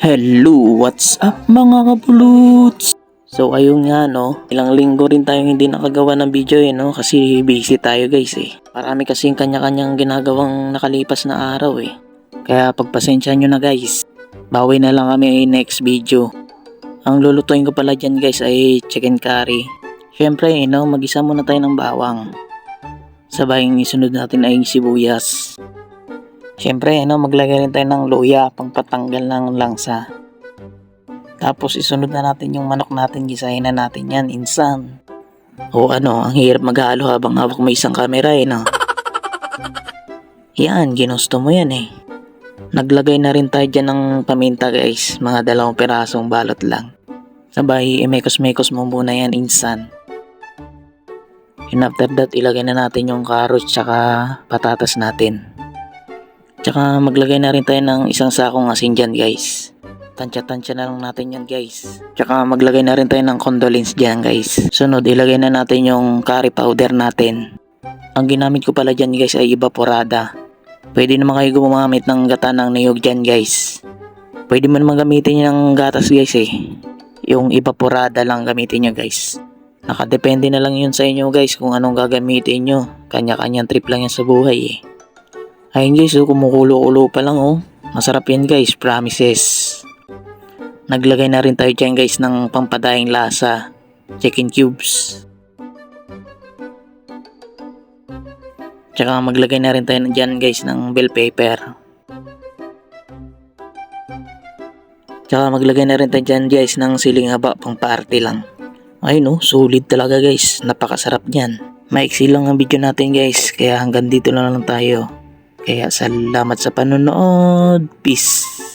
Hello, what's up mga kapuluts? So ayun nga no, ilang linggo rin tayong hindi nakagawa ng video no kasi busy tayo guys eh. Marami kasing kanya-kanyang ginagawang nakalipas na araw eh. Kaya pagpasensya nyo na guys, bawi na lang kami next video. Ang lulutuin ko pala dyan guys ay chicken curry. Syempre no, mag-isa muna tayo ng bawang. Sabay isunod natin ay sibuyas. Syempre, maglagay rin tayo ng luya pang patanggal ng langsa. Tapos isunod na natin yung manok natin, gisahin na natin yan, insan. O ang hirap maghalo habang hawak mo isang camera no. Yan, ginusto mo yan eh. Naglagay na rin tayo dyan ng paminta guys, mga 2 pirasong balot lang. Sabay, imekos-mekos mo muna yan, insan. And after that, ilagay na natin yung carrots tsaka patatas natin. Tsaka maglagay na rin tayo ng isang sakong asin dyan guys. Tansya-tansya na lang natin yan guys. Tsaka maglagay na rin tayo ng condolence dyan guys. Sunod ilagay na natin yung curry powder natin. Ang ginamit ko pala dyan guys ay evaporada. Pwede naman kayo gumamit ng gata ng niyog dyan guys. Pwede mo naman gamitin yung gatas guys eh. Yung evaporada lang gamitin nyo guys. Nakadepende na lang yun sa inyo guys kung anong gagamitin nyo. Kanya-kanyang trip lang yan sa buhay eh. Ayun guys, kumukulo-kulo pa lang oh. Masarap yan guys, promises. Naglagay na rin tayo dyan guys ng pampadayang lasa, chicken cubes. Tsaka maglagay na rin tayo dyan guys ng bell pepper. Tsaka maglagay na rin tayo dyan guys ng siling haba pang party lang. Ayun oh, solid talaga guys, napakasarap niyan. Maiksi lang ang video natin guys, kaya hanggang dito na lang tayo. Kaya salamat sa panonood. Peace.